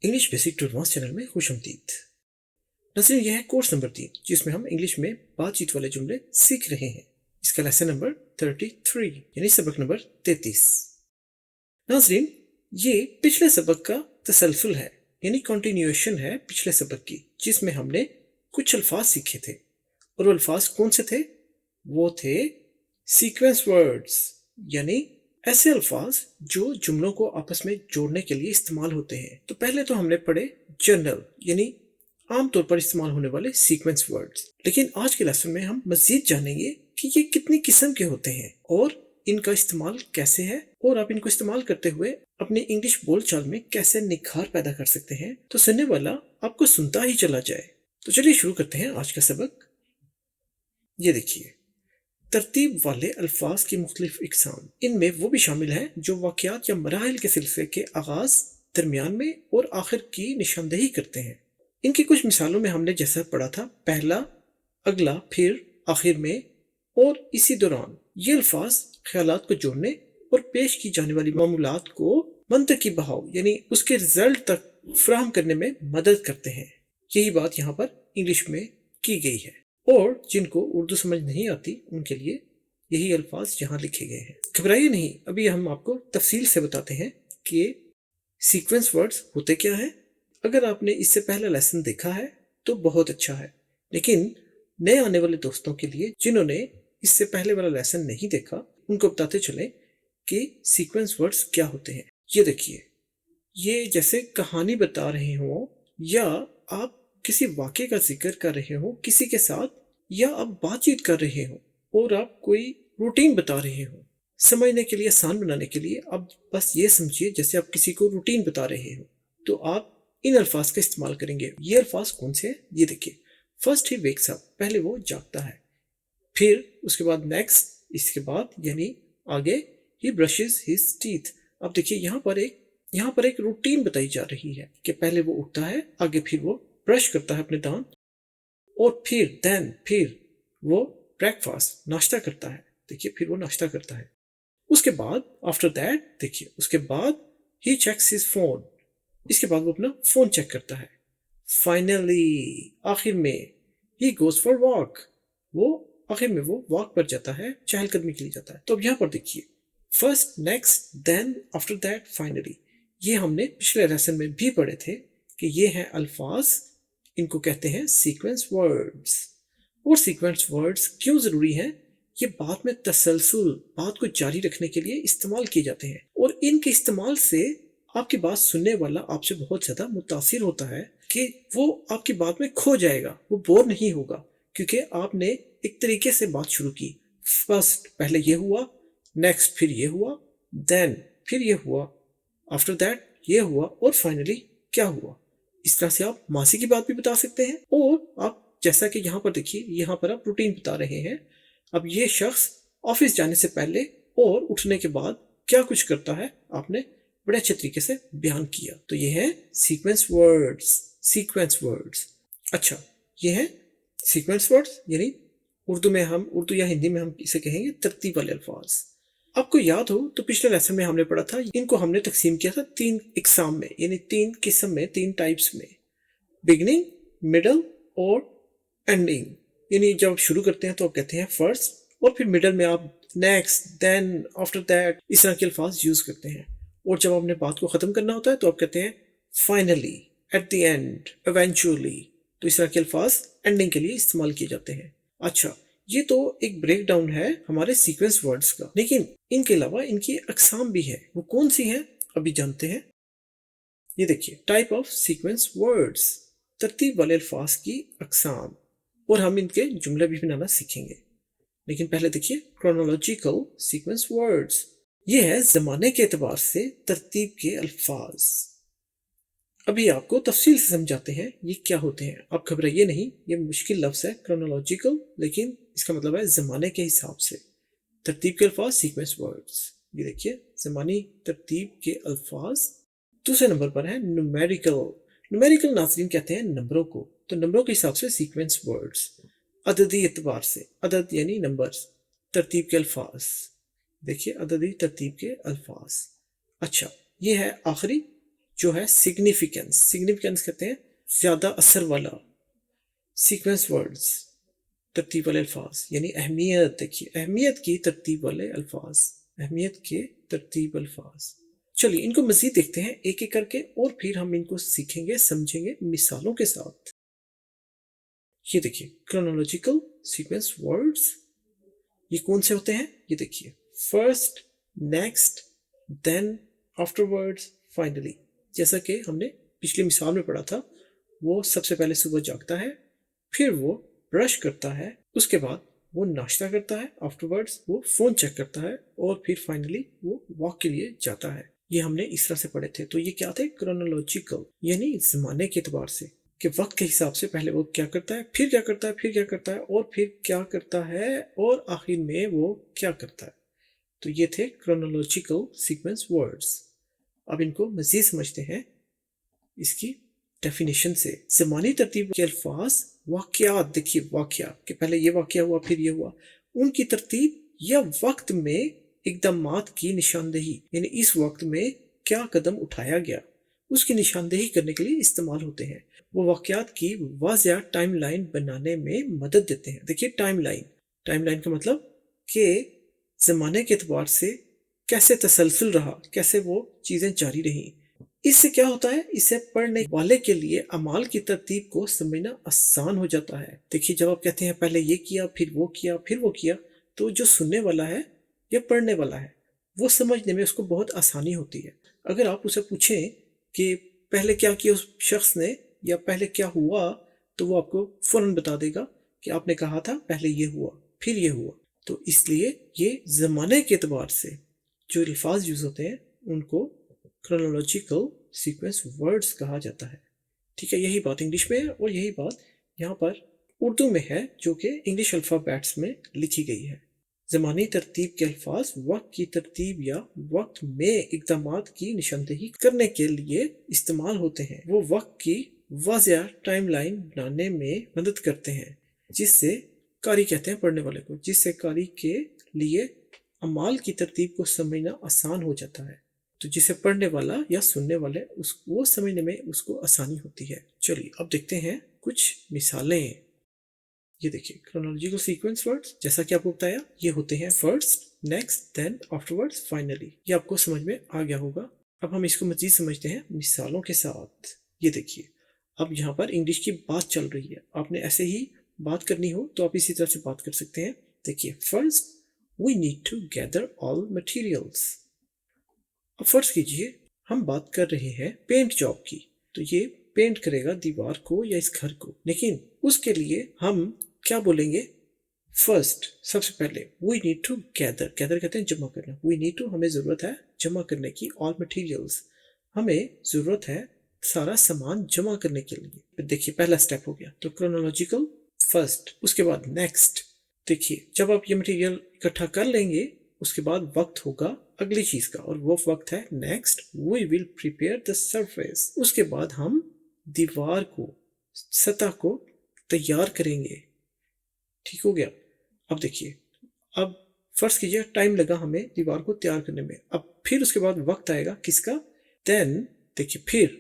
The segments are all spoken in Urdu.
English basic to advance channel میں خوش آمدید۔ ناظرین، یہ ہے کورس نمبر 3 جس میں ہم انگلش میں بات چیت والے جملے سیکھ رہے ہیں۔ اس کا لیسن نمبر 33 یعنی سبق نمبر 33۔ ناظرین، یہ پچھلے سبق کا تسلسل ہے یعنی کنٹینیویشن ہے پچھلے سبق کی، جس میں ہم نے کچھ الفاظ سیکھے تھے۔ اور وہ الفاظ کون سے تھے؟ وہ تھے سیکوینس ورڈز، یعنی ایسے الفاظ جو جملوں کو آپس میں جوڑنے کے لیے استعمال ہوتے ہیں۔ تو پہلے تو ہم نے پڑھے جنرل یعنی عام طور پر استعمال ہونے والے سیکوینس ورڈز، لیکن آج کے لیسن میں ہم مزید جانیں گے کہ یہ کتنی قسم کے ہوتے ہیں اور ان کا استعمال کیسے ہے، اور آپ ان کو استعمال کرتے ہوئے اپنے انگلش بول چال میں کیسے نکھار پیدا کر سکتے ہیں۔ تو سننے والا آپ کو سنتا ہی چلا جائے۔ تو چلیے شروع کرتے ہیں آج کا سبق۔ یہ دیکھیے، ترتیب والے الفاظ کی مختلف اقسام۔ ان میں وہ بھی شامل ہیں جو واقعات یا مراحل کے سلسلے کے آغاز، درمیان میں اور آخر کی نشاندہی کرتے ہیں۔ ان کی کچھ مثالوں میں ہم نے جیسا پڑھا تھا، پہلا، اگلا، پھر، آخر میں اور اسی دوران۔ یہ الفاظ خیالات کو جوڑنے اور پیش کی جانے والی معمولات کو منطقی بہاؤ یعنی اس کے رزلٹ تک فراہم کرنے میں مدد کرتے ہیں۔ یہی بات یہاں پر انگلش میں کی گئی ہے، اور جن کو اردو سمجھ نہیں آتی ان کے لیے یہی الفاظ یہاں لکھے گئے ہیں۔ گھبرائیے نہیں، ابھی ہم آپ کو تفصیل سے بتاتے ہیں کہ سیکوینس ورڈز ہوتے کیا ہیں۔ اگر آپ نے اس سے پہلا لیسن دیکھا ہے تو بہت اچھا ہے، لیکن نئے آنے والے دوستوں کے لیے جنہوں نے اس سے پہلے والا لیسن نہیں دیکھا، ان کو بتاتے چلیں کہ سیکوینس ورڈز کیا ہوتے ہیں۔ یہ دیکھیے، یہ جیسے کہانی بتا رہے ہوں یا آپ کسی واقعے کا ذکر کر رہے ہوں کسی کے ساتھ، یا آپ بات چیت کر رہے ہوں اور آپ کوئی روٹین بتا رہے ہوں۔ سمجھنے کے لیے، آسان بنانے کے لیے آپ بس یہ سمجھیے جیسے آپ کسی کو روٹین بتا رہے ہوں، تو آپ ان الفاظ کا استعمال کریں گے۔ یہ الفاظ کون سے ہیں؟ یہ دیکھیے، فرسٹ ہی ویکس اپ، پہلے وہ جاگتا ہے، پھر اس کے بعد نیکسٹ، اس کے بعد یعنی آگے ہی برشز ہز ٹیتھ۔ اب دیکھیے یہاں پر ایک روٹین بتائی جا رہی ہے کہ پہلے وہ اٹھتا ہے، آگے پھر وہ برش کرتا ہے اپنے دانت، اور پھر وہ بریک فاسٹ ناشتہ کرتا ہے۔ دیکھیے، پھر وہ ناشتہ کرتا ہے۔ اس کے بعد آفٹر دیٹ، دیکھیے اس کے بعد ہی چیکس ہز فون، اس کے بعد وہ اپنا فون چیک کرتا ہے۔ فائنلی، آخر میں ہی گوز فار واک، وہ آخر میں وہ واک پر جاتا ہے، چہل قدمی کے لیے جاتا ہے۔ تو اب یہاں پر دیکھیے، first, next, then, after that, finally, یہ ہم نے پچھلے لیسن میں بھی پڑھے تھے کہ یہ ہیں الفاظ، ان کو کہتے ہیں سیکوینس ورڈز۔ اور سیکوینس ورڈز کیوں ضروری ہیں؟ یہ بات میں تسلسل، بات کو جاری رکھنے کے لیے استعمال کیے جاتے ہیں، اور ان کے استعمال سے آپ کی بات سننے والا آپ سے بہت زیادہ متاثر ہوتا ہے کہ وہ آپ کی بات میں کھو جائے گا، وہ بور نہیں ہوگا، کیونکہ آپ نے ایک طریقے سے بات شروع کی۔ فرسٹ، پہلے یہ ہوا، نیکسٹ پھر یہ ہوا، دین پھر یہ ہوا، آفٹر دیٹ یہ ہوا، اور فائنلی کیا ہوا۔ اس طرح سے آپ ماضی کی بات بھی بتا سکتے ہیں، اور آپ جیسا کہ یہاں پر دیکھیے، یہاں پر آپ روٹین بتا رہے ہیں۔ اب یہ شخص آفس جانے سے پہلے اور اٹھنے کے بعد کیا کچھ کرتا ہے، آپ نے بڑے اچھے طریقے سے بیان کیا۔ تو یہ ہے سیکوینس ورڈز۔ اچھا، یہ ہے سیکوینس ورڈز، یعنی اردو یا ہندی میں ہم اسے کہیں گے ترتیب والے الفاظ۔ آپ کو یاد ہو تو پچھلے لیسن میں ہم نے پڑھا تھا، ان کو ہم نے تقسیم کیا تھا 3 اقسام میں، یعنی 3 قسم میں، 3 ٹائپس میں، بگننگ، مڈل اور اینڈنگ۔ یعنی جب آپ شروع کرتے ہیں تو آپ کہتے ہیں فرسٹ، اور پھر مڈل میں آپ نیکسٹ، دین، آفٹر دیٹ، اس طرح کے الفاظ یوز کرتے ہیں، اور جب آپ نے بات کو ختم کرنا ہوتا ہے تو آپ کہتے ہیں finally, at the end, eventually. تو اس طرح کے الفاظ اینڈنگ کے لیے استعمال کیے جاتے ہیں۔ اچھا، یہ تو ایک بریک ڈاؤن ہے ہمارے سیکوینس ورڈز کا، لیکن ان کے علاوہ ان کی اقسام بھی ہے۔ وہ کون سی ہیں ابھی جانتے ہیں۔ یہ دیکھیے، ٹائپ آف سیکوینس ورڈز، ترتیب والے الفاظ کی اقسام، اور ہم ان کے جملے بھی بنانا سیکھیں گے۔ لیکن پہلے دیکھیے کرونالوجیکل سیکوینس ورڈز، یہ ہے زمانے کے اعتبار سے ترتیب کے الفاظ۔ ابھی آپ کو تفصیل سے سمجھاتے ہیں یہ کیا ہوتے ہیں، آپ گھبرائیے نہیں، یہ مشکل لفظ ہے کرونالوجیکل، لیکن اس کا مطلب ہے زمانے کے حساب سے ترتیب کے الفاظ، سیکوینس ورڈز۔ یہ دیکھیے، زمانی ترتیب کے الفاظ۔ دوسرے نمبر پر ہے نومیریکل ناظرین کہتے ہیں نمبروں کو، تو نمبروں کے حساب سے سیکوینس ورڈز۔ عددی اعتبار سے، عدد یعنی نمبرز، ترتیب کے الفاظ۔ دیکھیے، عددی ترتیب کے الفاظ۔ اچھا، یہ ہے آخری جو ہے سگنیفیکینس، سگنیفیکینس کہتے ہیں زیادہ اثر والا، سیکوینس ورڈز ترتیب والے الفاظ، یعنی اہمیت، دیکھیے اہمیت کی ترتیب والے الفاظ، اہمیت کے ترتیب الفاظ۔ چلیے ان کو مزید دیکھتے ہیں ایک ایک کر کے، اور پھر ہم ان کو سیکھیں گے، سمجھیں گے مثالوں کے ساتھ۔ یہ دیکھیے کرونالوجیکل سیکوینس ورڈز، یہ کون سے ہوتے ہیں؟ یہ دیکھیے first, next, then, after words, finally. جیسا کہ ہم نے پچھلی مثال میں پڑھا تھا، وہ سب سے پہلے صبح جاگتا ہے، پھر وہ برش کرتا ہے، اس کے بعد وہ ناشتہ کرتا ہے، آفٹر ورڈز وہ فون چیک کرتا ہے، اور پھر فائنلی وہ واک کے لیے جاتا ہے۔ یہ ہم نے اس طرح سے پڑھے تھے۔ تو یہ کیا تھے؟ کرونالوجیکل، یعنی زمانے کے اعتبار سے، کہ وقت کے حساب سے پہلے وہ کیا کرتا ہے، پھر کیا کرتا ہے، پھر کیا کرتا ہے، اور پھر کیا کرتا ہے، اور آخر میں وہ کیا کرتا ہے۔ تو یہ تھے کرونالوجیکل سیکوینس ورڈز۔ اب ان کو مزید سمجھتے ہیں اس کی ڈیفینیشن سے۔ زمانی ترتیب کے الفاظ واقعات، دیکھیے واقعات کہ پہلے یہ واقعہ ہوا پھر یہ ہوا، ان کی ترتیب یا وقت میں اقدامات کی نشاندہی، یعنی اس وقت میں کیا قدم اٹھایا گیا اس کی نشاندہی کرنے کے لیے استعمال ہوتے ہیں۔ وہ واقعات کی واضح ٹائم لائن بنانے میں مدد دیتے ہیں۔ دیکھیے ٹائم لائن کا مطلب کہ زمانے کے اعتبار سے کیسے تسلسل رہا، کیسے وہ چیزیں جاری رہیں۔ اس سے کیا ہوتا ہے؟ اس سے پڑھنے والے کے لیے اعمال کی ترتیب کو سمجھنا آسان ہو جاتا ہے۔ دیکھیے جب آپ کہتے ہیں پہلے یہ کیا پھر وہ کیا پھر وہ کیا، تو جو سننے والا ہے یا پڑھنے والا ہے وہ سمجھنے میں اس کو بہت آسانی ہوتی ہے۔ اگر آپ اسے پوچھیں کہ پہلے کیا کیا اس شخص نے یا پہلے کیا ہوا، تو وہ آپ کو فوراً بتا دے گا کہ آپ نے کہا تھا پہلے یہ ہوا پھر یہ ہوا۔ تو اس لیے یہ زمانے کے اعتبار سے جو الفاظ یوز ہوتے ہیں ان کو کرونالوجیکل سیکوینس ورڈز کہا جاتا ہے۔ ٹھیک ہے، یہی بات انگلش میں ہے اور یہی بات یہاں پر اردو میں ہے جو کہ انگلش الفابیٹس میں لکھی گئی ہے۔ زمانی ترتیب کے الفاظ وقت کی ترتیب یا وقت میں اقدامات کی نشاندہی کرنے کے لیے استعمال ہوتے ہیں۔ وہ وقت کی واضح ٹائم لائن بنانے میں مدد کرتے ہیں، جس سے قاری کہتے ہیں پڑھنے والے کو، جس سے قاری کے لیے اعمال کی ترتیب کو سمجھنا آسان ہو جاتا ہے، تو جسے پڑھنے والا یا سننے والے وہ سمجھنے میں اس کو آسانی ہوتی ہے۔ چلیے اب دیکھتے ہیں کچھ مثالیں۔ یہ دیکھیے کرونالوجیکل سیکوینس ورڈز، جیسا کہ آپ کو بتایا یہ ہوتے ہیں first, next, then, after words, finally. یہ آپ کو سمجھ میں آ گیا ہوگا۔ اب ہم اس کو مزید سمجھتے ہیں مثالوں کے ساتھ۔ یہ دیکھیے اب یہاں پر انگلش کی بات چل رہی ہے، آپ نے ایسے ہی بات کرنی ہو تو آپ اسی طرح سے بات کر سکتے ہیں۔ دیکھیے first we need to gather all materials۔ اب فرض کیجئے ہم بات کر رہے ہیں پینٹ جاب کی، تو یہ پینٹ کرے گا دیوار کو یا اس گھر کو، لیکن اس کے لیے ہم کیا بولیں گے؟ فرسٹ سب سے پہلے we need to gather کہتے ہیں جمع کرنا، we need to ہمیں ضرورت ہے جمع کرنے کی، all materials ہمیں ضرورت ہے سارا سامان جمع کرنے کے لیے۔ دیکھیے پہلا سٹیپ ہو گیا، تو کرونالوجیکل فرسٹ، اس کے بعد نیکسٹ۔ دیکھیے جب آپ یہ مٹیریل اکٹھا کر لیں گے اس کے بعد وقت ہوگا اگلی چیز کا، اور وہ وقت ہے next, we will prepare the surface۔ اس کے بعد ہم دیوار کو، سطح کو تیار کریں گے۔ ٹھیک ہو گیا؟ اب دیکھیے اب فرض کیجئے ٹائم لگا ہمیں دیوار کو تیار کرنے میں، اب پھر اس کے بعد وقت آئے گا کس کا؟ then دیکھیے پھر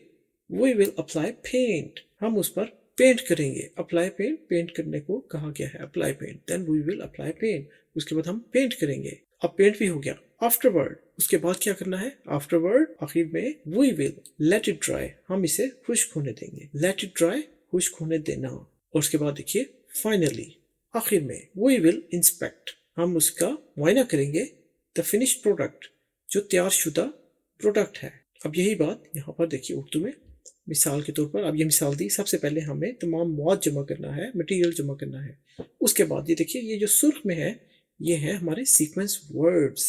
we will apply paint، ہم اس پر پینٹ کریں گے۔ اپلائی پینٹ، پینٹ کرنے کو کہا گیا ہے، apply paint, then we will apply paint, اس کے بعد ہم پینٹ کریں گے۔ اب پینٹ بھی ہو گیا۔ آفٹر ورڈ، اس کے بعد کیا کرنا ہے؟ آفٹر ورڈ آخر میں وی ول لیٹ اٹ ڈرائی، ہم اسے خشک ہونے دیں گے، لیٹ اٹ ڈرائی، خشک ہونے دینا۔ اور اس کے بعد دیکھیے فائنلی آخر میں وی ول انسپیکٹ، ہم اس کا معائنہ کریں گے، دا فنشڈ پروڈکٹ، جو تیار شدہ پروڈکٹ ہے۔ اب یہی بات یہاں پر دیکھیے اردو میں مثال کے طور پر، اب یہ مثال دی، سب سے پہلے ہمیں تمام مواد جمع کرنا ہے، مٹیریل جمع کرنا ہے۔ اس کے بعد یہ دیکھیے یہ جو سرخ میں ہے یہ ہیں ہمارے سیکوینس ورڈز،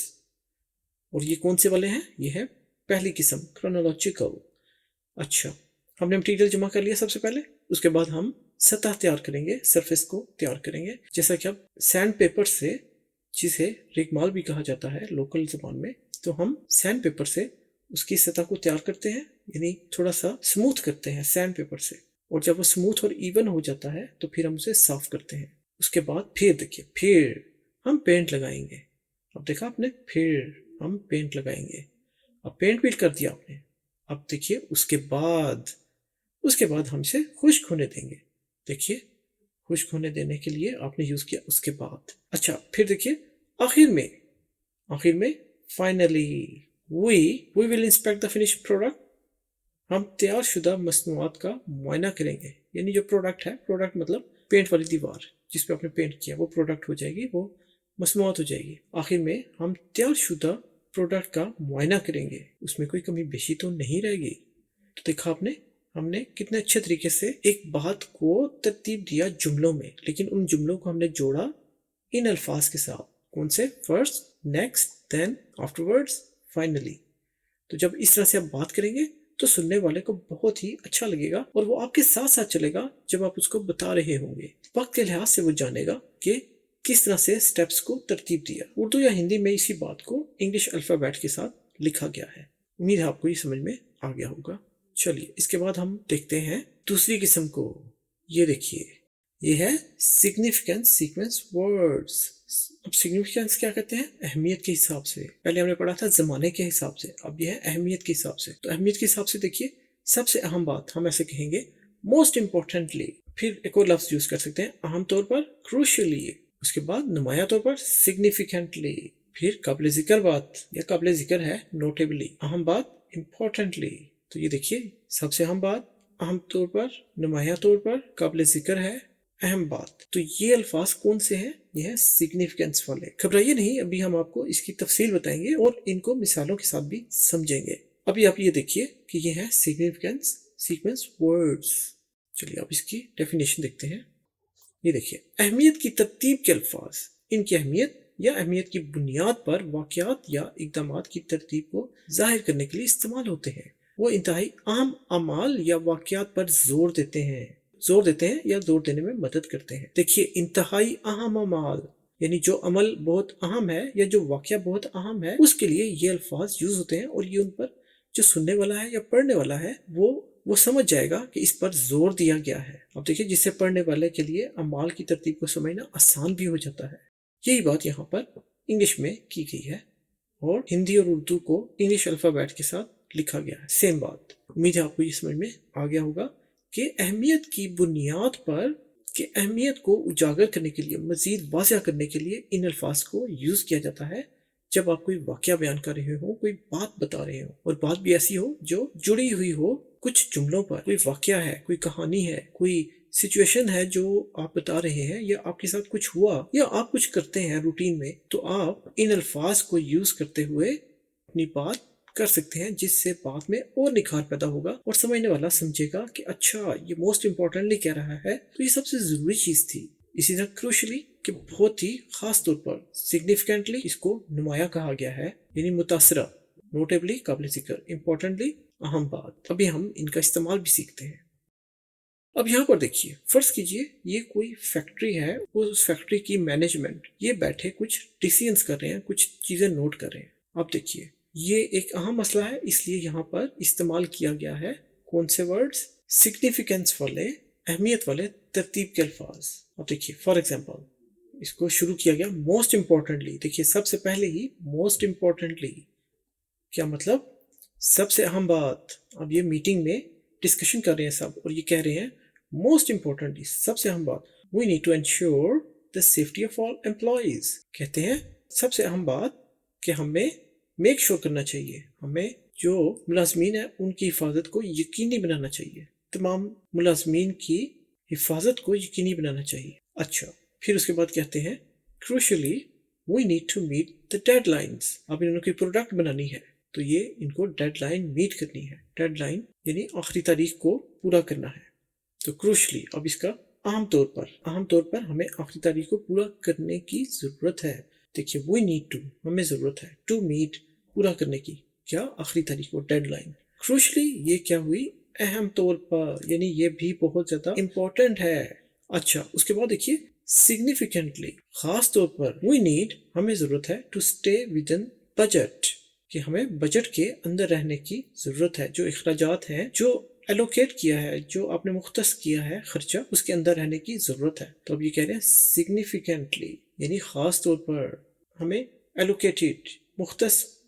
اور یہ کون سے والے ہیں؟ یہ ہے پہلی قسم کرونالوجیکل۔ اچھا ہم نے مٹیریل جمع کر لیا سب سے پہلے، اس کے بعد ہم سطح تیار کریں گے، سرفیس کو تیار کریں گے، جیسا کہ اب سینڈ پیپر سے، جسے ریگمال بھی کہا جاتا ہے لوکل زبان میں، تو ہم سینڈ پیپر سے اس کی سطح کو تیار کرتے ہیں، یعنی تھوڑا سا سموتھ کرتے ہیں سینڈ پیپر سے، اور جب وہ سموتھ اور ایون ہو جاتا ہے تو پھر ہم اسے صاف کرتے ہیں۔ اس کے بعد پھر دیکھیے پھر ہم پینٹ لگائیں گے۔ اب دیکھا آپ نے، پھر ہم پینٹ لگائیں گے۔ اب پینٹ بھی کر دیا آپ نے، اب دیکھیے اس کے بعد ہم اسے خشک ہونے دیں گے. دیکھیے خشک ہونے دینے کے لیے آپ نے یوز کیا اس کے بعد. اچھا پھر دیکھیے آخر میں finally we will inspect the finish product. ہم تیار شدہ مصنوعات کا معائنہ کریں گے. یعنی جو پروڈکٹ ہے، پروڈکٹ مطلب پینٹ والی دیوار جس پہ آپ نے پینٹ کیا، وہ پروڈکٹ ہو جائے گی، وہ مصنوعات ہو جائے گی. آخر میں ہم تیار شدہ پروڈکٹ کا معائنہ کریں گے، اس میں کوئی کمی بیشی تو نہیں رہے گی. تو دیکھا آپ نے ہم نے کتنے اچھے طریقے سے ایک بات کو ترتیب دیا جملوں میں، لیکن ان جملوں کو ہم نے جوڑا ان الفاظ کے ساتھ. کون سے؟ First, next, then, after words, finally. تو جب اس طرح سے آپ بات کریں گے تو سننے والے کو بہت ہی اچھا لگے گا اور وہ آپ کے ساتھ ساتھ چلے گا جب آپ اس کو بتا رہے ہوں گے. وقت کے لحاظ سے وہ جانے گا کہ کس طرح سے سٹیپس کو ترتیب دیا. اردو یا ہندی میں اسی بات کو انگلش الفابیٹ کے ساتھ لکھا گیا ہے. امید ہے آپ کو یہ سمجھ میں آ گیا ہوگا. چلیے اس کے بعد ہم دیکھتے ہیں دوسری قسم کو. یہ دیکھیے، یہ ہے سگنیفیکنس سیکوینس ورڈز. اب سگنیفیکنس کیا کہتے ہیں؟ اہمیت کے حساب سے. پہلے ہم نے پڑھا تھا زمانے کے حساب سے، اب یہ ہے اہمیت کے حساب سے. تو اہمیت کے حساب سے دیکھیے، سب سے اہم بات ہم ایسے کہیں گے موسٹ امپورٹنٹلی. پھر ایک اور لفظ یوز کر سکتے ہیں اہم طور پر، کروشلی. اس کے بعد نمایاں طور پر، سگنیفیکنٹلی. پھر قابل ذکر بات یا قابل ذکر ہے، نوٹیبلی. اہم بات، امپورٹنٹلی. تو یہ دیکھیے، سب سے اہم بات اہم طور پر، نمایاں طور پر، قابل ذکر ہے، اہم بات. تو یہ الفاظ کون سے ہیں؟ یہ ہے سگنیفیکنس والے. گھبرائیے نہیں، ابھی ہم آپ کو اس کی تفصیل بتائیں گے اور ان کو مثالوں کے ساتھ بھی سمجھیں گے. ابھی آپ یہ دیکھیے کہ یہ ہے سگنیفیکنس سیکوینس ورڈز. چلیے اب اس کی ڈیفینیشن دیکھتے ہیں. یہ دیکھیے، اہمیت کی ترتیب کے الفاظ ان کی اہمیت یا اہمیت کی بنیاد پر واقعات یا اقدامات کی ترتیب کو ظاہر کرنے کے لیے استعمال ہوتے ہیں. وہ انتہائی اہم اعمال یا واقعات پر زور دیتے ہیں یا زور دینے میں مدد کرتے ہیں. دیکھیے، انتہائی اہم اعمال یعنی جو عمل بہت اہم ہے یا جو واقعہ بہت اہم ہے، اس کے لیے یہ الفاظ یوز ہوتے ہیں اور یہ ان پر جو سننے والا ہے یا پڑھنے والا ہے وہ سمجھ جائے گا کہ اس پر زور دیا گیا ہے. اب دیکھیے، جس سے پڑھنے والے کے لیے اعمال کی ترتیب کو سمجھنا آسان بھی ہو جاتا ہے. یہی بات یہاں پر انگلش میں کی گئی ہے اور ہندی اور اردو کو انگلش الفابیٹ کے ساتھ لکھا گیا ہے. سیم بات. امید ہے آپ کو یہ سمجھ میں آ گیا ہوگا کہ اہمیت کی بنیاد پر، کہ اہمیت کو اجاگر کرنے کے لیے، مزید واضح کرنے کے لیے ان الفاظ کو یوز کیا جاتا ہے جب آپ کوئی واقعہ بیان کر رہے ہو، کوئی بات بتا رہے ہو، اور بات بھی ایسی ہو جو جڑی ہوئی ہو کچھ جملوں پر. کوئی واقعہ ہے، کوئی کہانی ہے، کوئی سچویشن ہے جو آپ بتا رہے ہیں، یا آپ کے ساتھ کچھ ہوا، یا آپ کچھ کرتے ہیں روٹین میں، تو آپ ان الفاظ کو یوز کرتے ہوئے اپنی بات کر سکتے ہیں، جس سے بات میں اور نکھار پیدا ہوگا اور سمجھنے والا سمجھے گا کہ اچھا یہ موسٹ امپورٹنٹلی کہہ رہا ہے، تو یہ سب سے ضروری چیز تھی. اسی طرح کروشلی کہ بہت ہی خاص طور پر. سگنیفیکنٹلی اس کو نمایاں کہا گیا ہے، یعنی متاثرہ. نوٹیبلی قابل ذکر. امپورٹنٹلی اہم بات. ابھی ہم ان کا استعمال بھی سیکھتے ہیں. اب یہاں پر دیکھیے، فرض کیجئے یہ کوئی فیکٹری ہے، اس فیکٹری کی مینجمنٹ یہ بیٹھے کچھ ڈیسیژنز کر رہے ہیں، کچھ چیزیں نوٹ کر رہے ہیں. اب دیکھیے، یہ ایک اہم مسئلہ ہے، اس لیے یہاں پر استعمال کیا گیا ہے کون سے ورڈز؟ سگنیفیکنس والے، اہمیت والے ترتیب کے الفاظ. اب دیکھیے، فار ایگزامپل اس کو شروع کیا گیا موسٹ امپورٹنٹلی. دیکھیے، سب سے پہلے ہی موسٹ امپورٹنٹلی کیا مطلب؟ سب سے اہم بات. اب یہ میٹنگ میں ڈسکشن کر رہے ہیں سب، اور یہ کہہ رہے ہیں موسٹ امپورٹنٹلی، سب سے اہم بات، we need to ensure the safety of all employees. کہتے ہیں سب سے اہم بات کہ ہمیں میک شور کرنا چاہیے، ہمیں جو ملازمین ہیں ان کی حفاظت کو یقینی بنانا چاہیے، تمام ملازمین کی حفاظت کو یقینی بنانا چاہیے. اچھا، پھر اس کے بعد کہتے ہیں crucially we need to meet the deadlines. اب انہوں کی پروڈکٹ بنانی ہے تو یہ ان کو ڈیڈ لائن میٹ کرنی ہے. ڈیڈ لائن یعنی آخری تاریخ کو پورا کرنا ہے. تو crucially اب اس کا اہم طور پر ہمیں آخری تاریخ کو پورا کرنے کی ضرورت ہے. دیکھیے، we need to ہمیں ضرورت ہے، to meet پورا کرنے کی، کیا؟ آخری تاریخ کو، ڈیڈ لائن. crucially یہ کیا ہوئی؟ اہم طور پر، یعنی یہ بھی بہت زیادہ امپورٹنٹ ہے. اچھا، اس کے بعد دیکھیے significantly خاص طور پر، we need ہمیں ضرورت ہے to stay within budget کہ ہمیں بجٹ کے اندر رہنے کی ضرورت ہے. جو اخراجات ہیں، جو ایلوکیٹ کیا ہے، جو آپ نے مختص کیا ہے خرچہ، اس کے اندر رہنے کی ضرورت ہے. تو اب یہ کہہ رہے ہیں significantly یعنی خاص طور پر ہمیں ایلوکیٹڈ مختص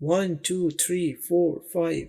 1 2 3 4 5,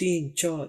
3 4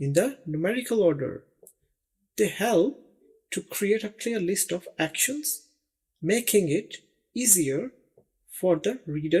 in the numerical order. They help to create a clear list of actions, making it easier for the reader,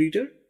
reader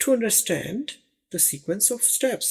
to understand the sequence of steps.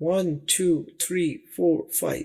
1 2 3 4 5।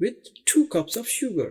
with 2 cups of sugar.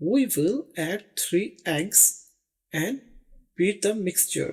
we will add 3 eggs and beat the mixture.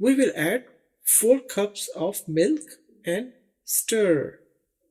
we will add 4 cups of milk and stir.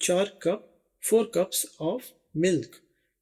4 cups of milk,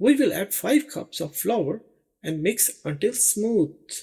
we will add 5 cups of flour and mix until smooth.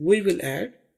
we will add,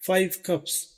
5 cups,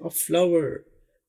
of flour,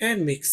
and mix,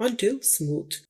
until smooth,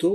2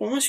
5